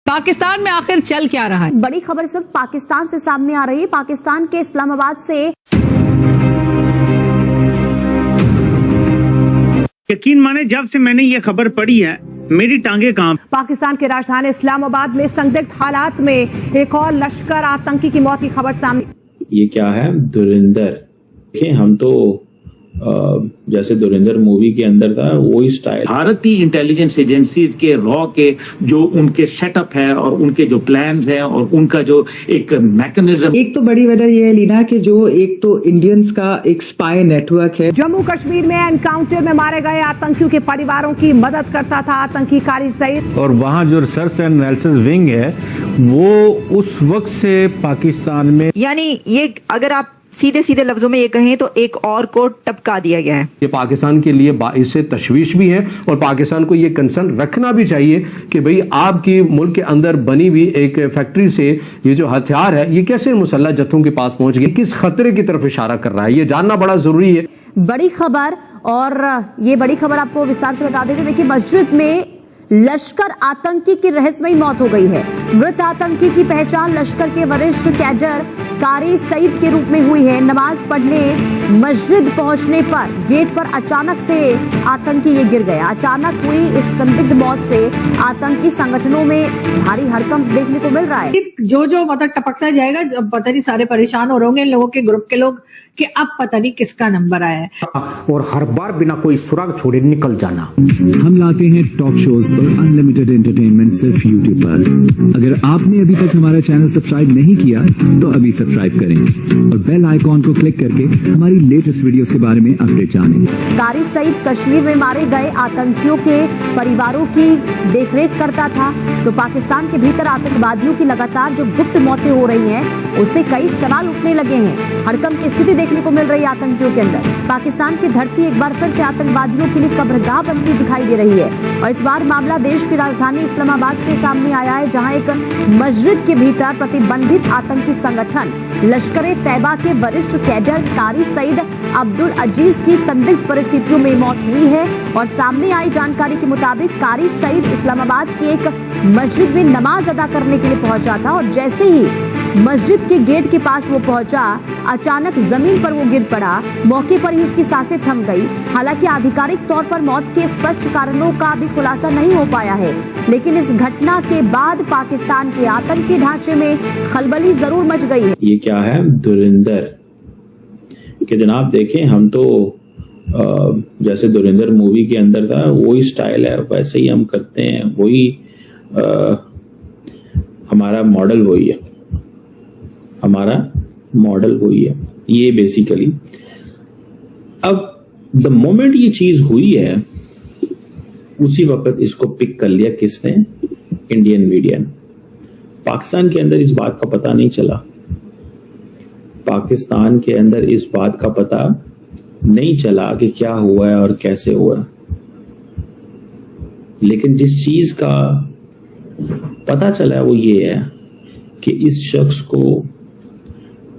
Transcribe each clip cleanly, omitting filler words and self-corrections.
पाकिस्तान में आखिर चल क्या रहा है? बड़ी खबर इस वक्त पाकिस्तान से सामने आ रही है। पाकिस्तान के इस्लामाबाद से यकीन माने जब से मैंने ये खबर पढ़ी है मेरी टांगे कांप। पाकिस्तान के राजधानी इस्लामाबाद में संदिग्ध हालात में एक और लश्कर आतंकी की मौत की खबर सामने। ये क्या है? धुरंधर। देखिए हम तो जैसे धुरंधर मूवी के अंदर था वही स्टाइल। भारतीय इंटेलिजेंस एजेंसीज के रॉ के जो उनके सेटअप है और उनके जो प्लान्स हैं और उनका जो एक मैकेनिज्म। एक तो बड़ी वजह यह है लीना कि जो एक तो इंडियंस का एक स्पाई नेटवर्क है। जम्मू कश्मीर में एनकाउंटर में मारे गए आतंकियों के परिवारों की मदद करता था आतंकी कारी सईद। और वहाँ जो रिसर्च एंड एनालिसिस विंग है वो उस वक्त से पाकिस्तान में, यानी ये अगर आप सीधे सीधे लफ्जों में ये कहें तो एक और को टपका दिया गया है। ये पाकिस्तान के लिए इससे तशवीश भी है और पाकिस्तान को ये कंसर्न रखना भी चाहिए कि भाई आपकी मुल्क के अंदर बनी हुई एक फैक्ट्री से ये जो हथियार है ये कैसे मुसल्लह जत्थों के पास पहुंच गए, किस खतरे की तरफ इशारा कर रहा है, ये जानना बड़ा जरूरी है। बड़ी खबर, और ये बड़ी खबर आपको विस्तार से बता देते। देखिए मस्जिद में लश्कर आतंकी की रहस्यमयी मौत हो गई है। मृत आतंकी की पहचान लश्कर के वरिष्ठ कैडर कारी सईद के रूप में हुई है। नमाज पढ़ने मस्जिद पहुंचने पर गेट पर अचानक से आतंकी ये गिर गया। अचानक हुई इस संदिग्ध मौत से आतंकी संगठनों में भारी हड़कंप देखने को मिल रहा है। जो मतलब टपकता जाएगा, अब पता नहीं सारे परेशान हो रहे होंगे लोगों के ग्रुप के लोग कि अब पता नहीं किसका नंबर आया है, और हर बार बिना कोई सुराग छोड़े निकल जाना। हम लाते हैं टॉक शोज और अनलिमिटेड एंटरटेनमेंट सिर्फ यूट्यूब पर। अगर आपने अभी तक हमारा चैनल सब्सक्राइब नहीं किया तो अभी सब्सक्राइब करें और बेल आइकॉन को क्लिक करके हमारी लेटेस्ट वीडियोस के बारे में अपडेट जानें। कारी सईद कश्मीर में मारे गए आतंकियों के परिवारों की देखरेख करता था, तो पाकिस्तान के भीतर आतंकवादियों की लगातार जो गुप्त मौतें हो रही हैं उससे कई सवाल उठने लगे हैं। हड़कंप की स्थिति देखने को मिल रही है आतंकियों के अंदर। पाकिस्तान की धरती एक बार फिर से आतंकवादियों के लिए कब्रगाह बनती दिखाई दे रही है और इस बार मामला देश की राजधानी इस्लामाबाद से सामने आया है, जहां एक मस्जिद के भीतर प्रतिबंधित आतंकी संगठन लश्कर तैयबा के वरिष्ठ कैडर कारी सईद अब्दुल अजीज की संदिग्ध परिस्थितियों में मौत हुई है। और सामने आई जानकारी के मुताबिक कारी सईद इस्लामाबाद की एक मस्जिद में नमाज अदा करने के लिए पहुंचा था और जैसे ही मस्जिद के गेट के पास वो पहुंचा अचानक जमीन पर वो गिर पड़ा। मौके पर ही उसकी सांसें थम गई। हालांकि आधिकारिक तौर पर मौत के स्पष्ट कारणों का भी खुलासा नहीं हो पाया है, लेकिन इस घटना के बाद पाकिस्तान के आतंकी ढांचे में खलबली जरूर मच गई है। ये क्या है? धुरंधर कि जनाब देखें हम तो जैसे धुरंधर मूवी के अंदर था वही स्टाइल है, वैसे ही हम करते हैं, वही हमारा मॉडल वही है, हमारा मॉडल वही है ये बेसिकली। अब द मोमेंट ये चीज हुई है उसी वक्त इसको पिक कर लिया किसने? इंडियन मीडिया ने। पाकिस्तान के अंदर इस बात का पता नहीं चला, पाकिस्तान के अंदर इस बात का पता नहीं चला कि क्या हुआ है और कैसे हुआ है। लेकिन जिस चीज का पता चला है वो ये है कि इस शख्स को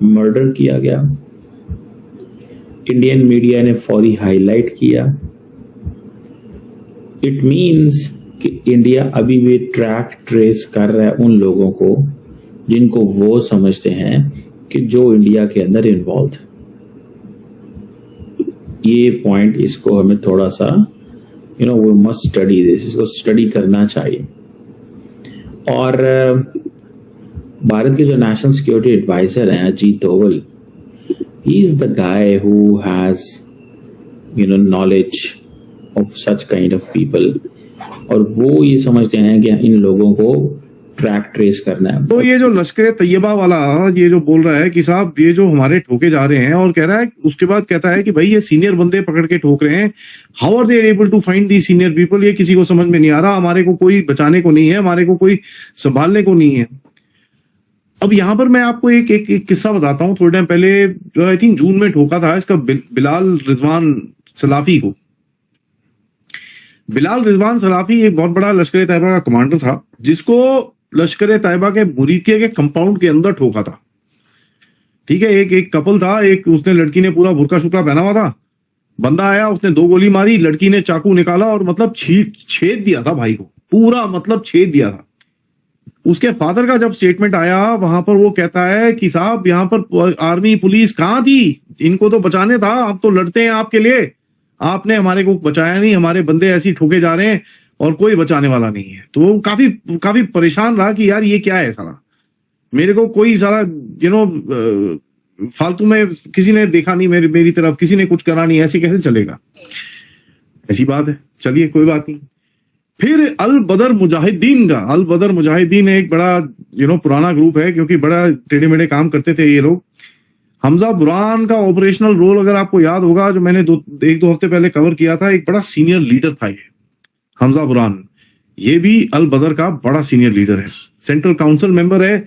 मर्डर किया गया। इंडियन मीडिया ने फौरी हाईलाइट किया। इट मींस कि इंडिया अभी भी ट्रैक ट्रेस कर रहा है उन लोगों को जिनको वो समझते हैं कि जो इंडिया के अंदर इन्वॉल्व। ये पॉइंट इसको हमें थोड़ा सा वी मस्ट स्टडी दिस, इसको स्टडी करना चाहिए। और भारत के जो नेशनल सिक्योरिटी एडवाइजर हैं Ajit Doval, he is the guy who has knowledge of such kind of people, और वो ये समझते हैं कि इन लोगों को ट्रैक ट्रेस करना है। तो ये जो लश्कर तैयबा वाला ये जो बोल रहा है कि साहब ये जो हमारे ठोके जा रहे हैं, और कह रहा है उसके बाद कहता है कि भाई ये सीनियर बंदे पकड़ के ठोक रहे हैं, how are they able to find the senior people? ये किसी को समझ में नहीं आ रहा। हमारे को कोई बचाने को नहीं है, हमारे को कोई संभालने को नहीं है। अब यहां पर मैं आपको एक किस्सा बताता हूं। थोड़े टाइम पहले आई थिंक जून में ठोका था इसका बिलाल रिजवान सलाफी को। बिलाल रिजवान सलाफी एक बहुत बड़ा लश्कर तैयबा का कमांडर था, जिसको लश्कर तैयबा के मुरीदिया के कंपाउंड के अंदर ठोका था। ठीक है, एक कपल था, एक उसने लड़की ने पूरा बुरका शुक्ला पहना हुआ था, बंदा आया उसने 2 गोली मारी, लड़की ने चाकू निकाला और मतलब छेद दिया था भाई को, पूरा मतलब छेद दिया था। उसके फादर का जब स्टेटमेंट आया वहां पर वो कहता है कि साहब यहाँ पर आर्मी पुलिस कहाँ थी, इनको तो बचाने था, आप तो लड़ते हैं आपके लिए, आपने हमारे को बचाया नहीं, हमारे बंदे ऐसे ठोके जा रहे हैं और कोई बचाने वाला नहीं है। तो वो काफी परेशान रहा कि यार ये क्या है सारा, मेरे को कोई सारा फालतू में किसी ने देखा नहीं, मेरी तरफ किसी ने कुछ करा नहीं, ऐसे कैसे चलेगा, ऐसी बात है। चलिए कोई बात नहीं। फिर अल बदर मुजाहिदीन एक बड़ा पुराना ग्रुप है, क्योंकि बड़ा टेढ़े मेढ़े काम करते थे ये लोग। हमजा बुरहान का ऑपरेशनल रोल अगर आपको याद होगा, जो मैंने एक दो हफ्ते पहले कवर किया था, एक बड़ा सीनियर लीडर था ये हमजा बुरहान। ये भी अल बदर का बड़ा सीनियर लीडर है, सेंट्रल काउंसिल मेंबर है,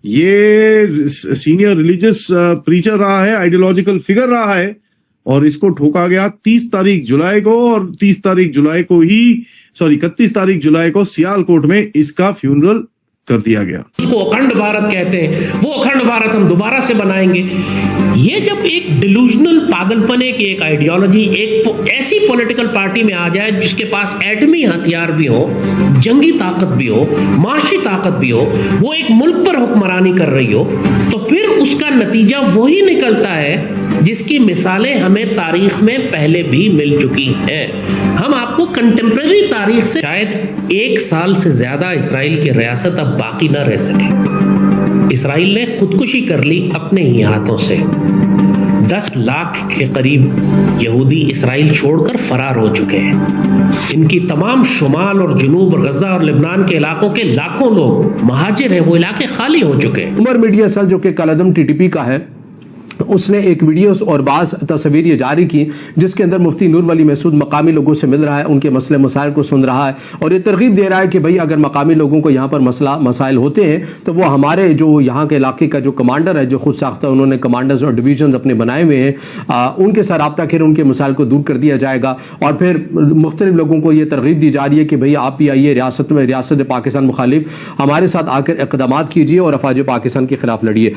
ये सीनियर रिलीजियस प्रीचर रहा है, आइडियोलॉजिकल फिगर रहा है, और इसको ठोका गया 30 तारीख जुलाई को, और 31 तारीख जुलाई को सियालकोट में इसका फ्यूनरल कर दिया गया। उसको अखंड भारत कहते हैं, वो अखंड भारत हम दोबारा से बनाएंगे। ये जब एक डिलूजनल पागलपने की एक आइडियोलॉजी एक ऐसी पॉलिटिकल पार्टी में आ जाए जिसके पास एटमी हथियार भी हो, जंगी ताकत भी हो, माशी ताकत भी हो, वो एक मुल्क पर हुक्मरानी कर रही हो, तो फिर उसका नतीजा वही निकलता है जिसकी मिसालें हमें तारीख में पहले भी मिल चुकी हैं। हम आपको कंटेम्प्रेरी तारीख से शायद 1 साल से ज्यादा इसराइल की रियासत अब बाकी ना रह सके। इसराइल ने खुदकुशी कर ली अपने ही हाथों से। 10 लाख के करीब यहूदी इसराइल छोड़कर फरार हो चुके हैं। इनकी तमाम शुमाल और जुनूब और गजा और लेबनान के इलाकों के लाखों लोग महाजिर हैं, वो इलाके खाली हो चुके हैं। उमर मीडिया सेल जो कि कलअदम टीटीपी का है, उसने एक वीडियोस और बाज़ तस्वीर ये जारी की जिसके अंदर मुफ्ती नूर वली महसूद मकामी लोगों से मिल रहा है, उनके मसले मसाइल को सुन रहा है और ये तरगीब दे रहा है कि भाई अगर मकामी लोगों को यहाँ पर मसाइल होते हैं तो वो हमारे जो यहाँ के इलाके का जो कमांडर है, जो खुद साख्ता उन्होंने कमांडर्स और डिवीजन अपने बनाए हुए हैं, उनके साथ रब्ता कर उनके मसाइल को दूर कर दिया जाएगा। और फिर मुख्तलिफ लोगों को ये तरगीब दी जा रही है कि भाई आप भी आइए, रियासत पाकिस्तान मुखालिफ हमारे साथ आकर इक़दाम कीजिए और अफवाज पाकिस्तान के खिलाफ लड़िए।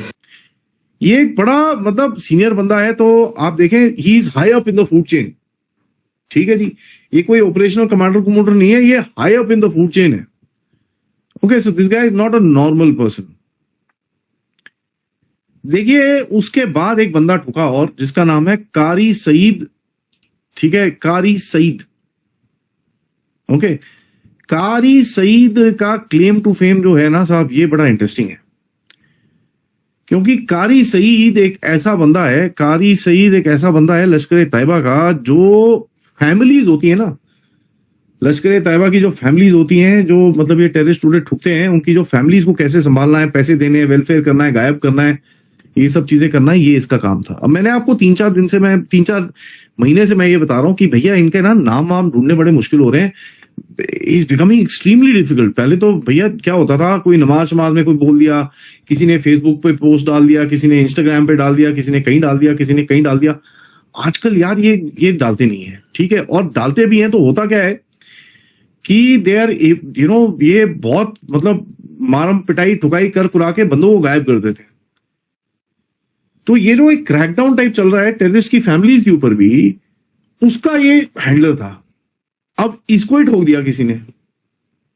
ये एक बड़ा सीनियर बंदा है, तो आप देखें he is high up in the food chain. ठीक है जी, ये कोई ऑपरेशनल कमांडर नहीं है, ये high up in the food chain है। Okay, so this guy is not a normal person. देखिए उसके बाद एक बंदा ठुका और जिसका नाम है कारी सईद। ठीक है, कारी सईद। ओके, कारी सईद का क्लेम टू फेम जो है ना साहब, ये बड़ा इंटरेस्टिंग है, क्योंकि कारी सईद एक ऐसा बंदा है लश्कर तैयबा का, जो फैमिलीज होती है ना, लश्कर तैयबा की जो फैमिलीज होती हैं, जो मतलब ये टेररिस्ट स्टूडेंट ठुकते हैं, उनकी जो फैमिलीज को कैसे संभालना है, पैसे देने हैं, वेलफेयर करना है, गायब करना है, ये सब चीजें करना है, ये इसका काम था। अब मैंने आपको 3-4 महीने से मैं ये बता रहा हूं कि भैया इनके नाम वाम ढूंढने बड़े मुश्किल हो रहे हैं, इज बिकमिंग एक्सट्रीमली डिफिकल्ट। पहले तो भैया क्या होता था, कोई नमाज में कोई बोल दिया, किसी ने फेसबुक पे पोस्ट डाल दिया, किसी ने इंस्टाग्राम पे डाल दिया, किसी ने कहीं डाल दिया, किसी ने कहीं डाल दिया। आजकल यार ये डालते नहीं है, ठीक है, और डालते भी हैं तो होता क्या है कि दे आर ये बहुत मतलब मारम पिटाई ठुकाई कर कुरा के बंदों को गायब कर देते हैं। तो ये जो एक क्रैकडाउन टाइप चल रहा है टेररिस्ट की फैमिलीज के ऊपर भी, उसका ये हैंडलर था। अब इसको ही ठोक दिया किसी ने।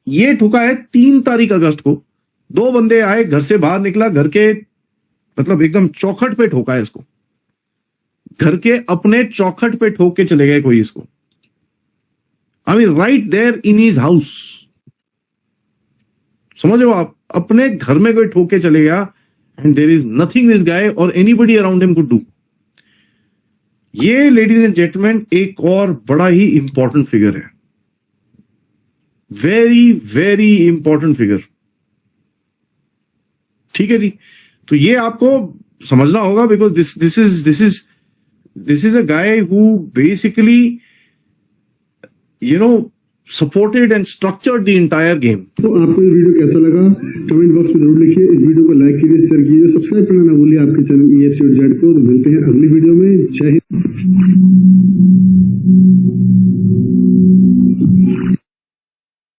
ये ठुका है 3 तारीख अगस्त को, 2 बंदे आए, घर से बाहर निकला, घर के मतलब एकदम चौखट पे ठोका है इसको, घर के अपने चौखट पे ठोक के चले गए कोई इसको। I mean right there in his house. समझ लो आप, अपने घर में कोई ठोक के चले गया, and there is nothing this guy or anybody around him could do. ये लेडीज एंड जेंटलमैन एक और बड़ा ही इंपॉर्टेंट फिगर है, वेरी वेरी इंपॉर्टेंट फिगर। ठीक है जी, तो ये आपको समझना होगा, because this is a guy who basically supported and structured the entire game. तो आपको ये वीडियो कैसा लगा कमेंट बॉक्स में जरूर लिखिए। इस वीडियो को लाइक कीजिए, शेयर कीजिए, सब्सक्राइब करना ना भूलिए आपके चैनल EFC और जेड को। मिलते हैं अगली वीडियो में। जय हिंद।